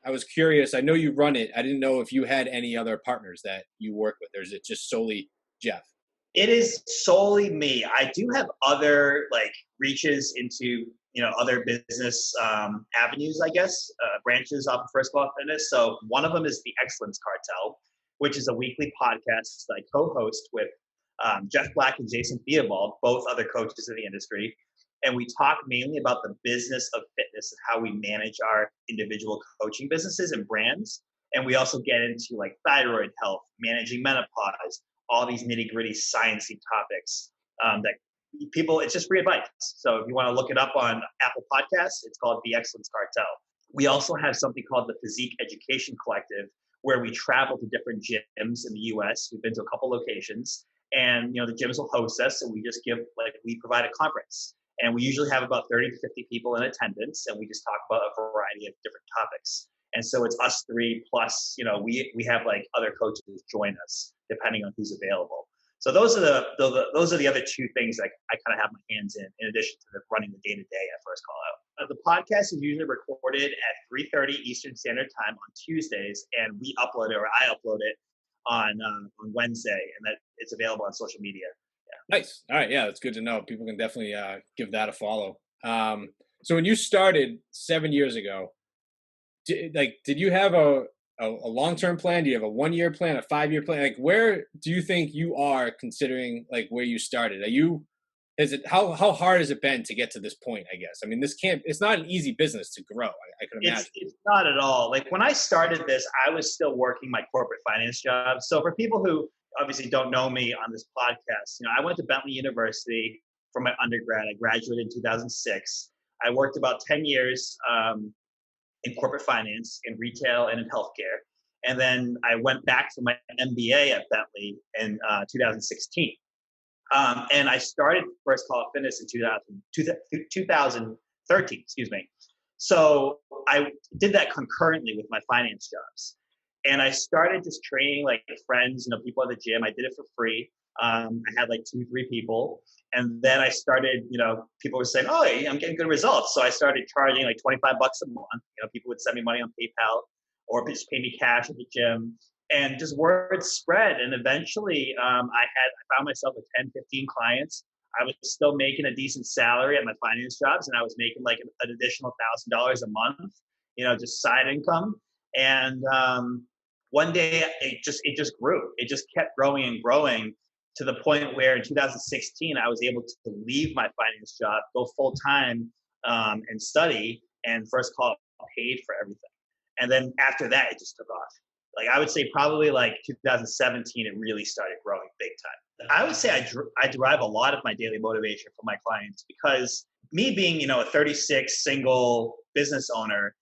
I was curious. I know you run it. I didn't know if you had any other partners that you work with, or is it just solely Jeff? It is solely me. I do have other like reaches into other business avenues, I guess, branches off of First Call Fitness. So one of them is the Excellence Cartel, which is a weekly podcast that I co-host with Jeff Black and Jason Theobald, both other coaches in the industry. And we talk mainly about the business of fitness and how we manage our individual coaching businesses and brands. And we also get into like thyroid health, managing menopause, all these nitty gritty sciencey topics that people, it's just free advice. So if you want to look it up on Apple Podcasts, it's called The Excellence Cartel. We also have something called the Physique Education Collective, where we travel to different gyms in the US. We've been to a couple locations, and the gyms will host us, and we just we provide a conference. And we usually have about 30 to 50 people in attendance, and we just talk about a variety of different topics. And so it's us three plus, we have like other coaches join us depending on who's available. So those are the other two things that I kind of have my hands in addition to running the day to day at First Call Out. The podcast is usually recorded at 3:30 Eastern Standard Time on Tuesdays, and we upload it, or I upload it on Wednesday, and that it's available on social media. Yeah. Nice. All right. Yeah, that's good to know. People can definitely give that a follow. So when you started 7 years ago, did you have a long-term plan? Do you have a 1-year plan, a 5-year plan? Like, where do you think you are considering like where you started? How hard has it been to get to this point, I guess? I mean, it's not an easy business to grow. I can imagine. It's not at all. Like when I started this, I was still working my corporate finance job. So for people who obviously don't know me on this podcast, I went to Bentley University for my undergrad. I graduated in 2006. I worked about 10 years in corporate finance, in retail, and in healthcare. And then I went back for my MBA at Bentley in 2016. And I started First Call Fitness in 2013, excuse me. So I did that concurrently with my finance jobs. And I started just training like friends, people at the gym. I did it for free. I had like 2-3 people. And then I started, people were saying, oh, I'm getting good results. So I started charging like $25 a month. People would send me money on PayPal or just pay me cash at the gym. And just word spread. And eventually I found myself with 10, 15 clients. I was still making a decent salary at my finance jobs. And I was making like an additional $1,000 a month, just side income. And one day it just grew. It just kept growing and growing, to the point where in 2016, I was able to leave my finance job, go full time and study, and First Call paid for everything. And then after that, it just took off. Like I would say probably like 2017, it really started growing big time. I would say I derive a lot of my daily motivation from my clients, because me being, a 36 single business owner,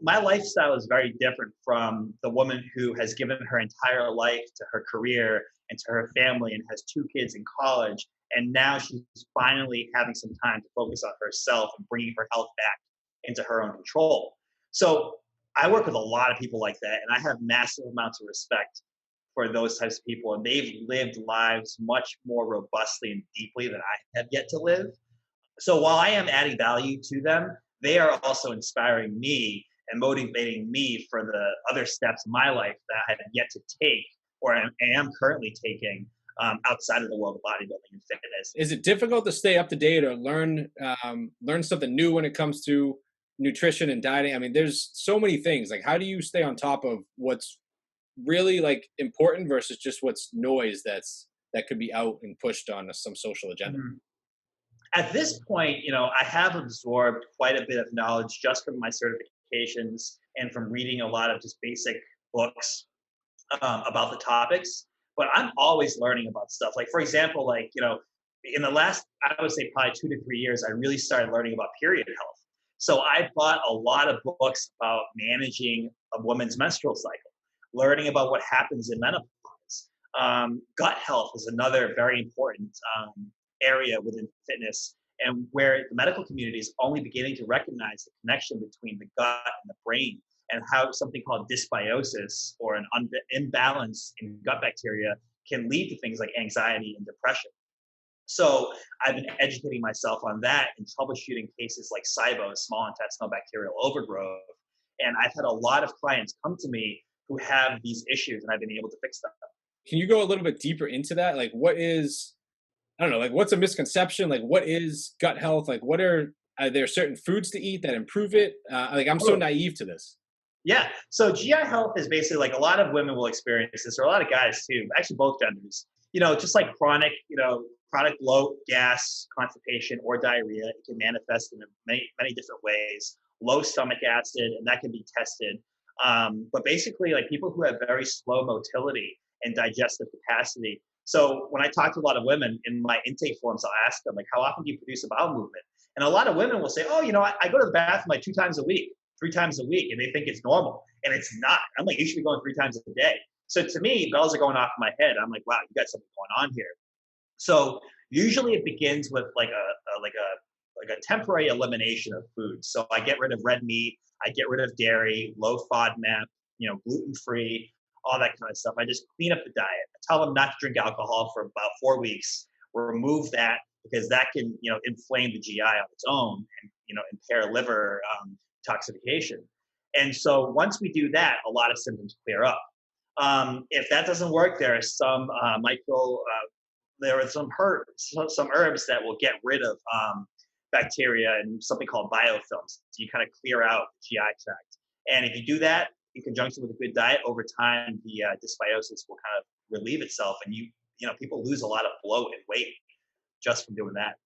my lifestyle is very different from the woman who has given her entire life to her career and to her family and has 2 kids in college. And now she's finally having some time to focus on herself and bringing her health back into her own control. So I work with a lot of people like that, and I have massive amounts of respect for those types of people. And they've lived lives much more robustly and deeply than I have yet to live. So while I am adding value to them, they are also inspiring me and motivating me for the other steps in my life that I have yet to take, or I am currently taking outside of the world of bodybuilding and fitness. Is it difficult to stay up to date or learn something new when it comes to nutrition and dieting? I mean, there's so many things. Like, how do you stay on top of what's really like important versus just what's noise that could be out and pushed on some social agenda? Mm-hmm. At this point, I have absorbed quite a bit of knowledge just from my certifications and from reading a lot of just basic books about the topics. But I'm always learning about stuff. Like, for example, in the last, I would say probably 2 to 3 years, I really started learning about period health. So I bought a lot of books about managing a woman's menstrual cycle, learning about what happens in menopause. Gut health is another very important area within fitness, and where the medical community is only beginning to recognize the connection between the gut and the brain, and how something called dysbiosis, or an imbalance in gut bacteria, can lead to things like anxiety and depression. So I've been educating myself on that and troubleshooting cases like SIBO, small intestinal bacterial overgrowth, And I've had a lot of clients come to me who have these issues, and I've been able to fix them. Can you go a little bit deeper into that? Like, what is, I don't know, like what's a misconception? Like, what is gut health? Like, are there certain foods to eat that improve it? Like, I'm so naive to this. Yeah. So GI health is basically like a lot of women will experience this, or a lot of guys too, actually both genders. Just like chronic bloat, gas, constipation, or diarrhea. It can manifest in many different ways. Low stomach acid, and that can be tested. But basically, like people who have very slow motility and digestive capacity. So when I talk to a lot of women in my intake forms, I'll ask them like, how often do you produce a bowel movement? And a lot of women will say, oh, I go to the bathroom like 2 times a week, 3 times a week, and they think it's normal, and it's not. I'm like, you should be going 3 times a day. So to me, bells are going off in my head. I'm like, wow, you got something going on here. So usually it begins with like a temporary elimination of food. So I get rid of red meat, I get rid of dairy, low FODMAP, gluten free, all that kind of stuff. I just clean up the diet. I tell them not to drink alcohol for about 4 weeks. Remove that because that can inflame the GI on its own and impair liver toxification. And so once we do that, a lot of symptoms clear up. If that doesn't work, there are some there are some herbs that will get rid of bacteria and something called biofilms. So you kind of clear out the GI tract. And if you do that in conjunction with a good diet, over time the dysbiosis will kind of relieve itself, and people lose a lot of bloat and weight just from doing that.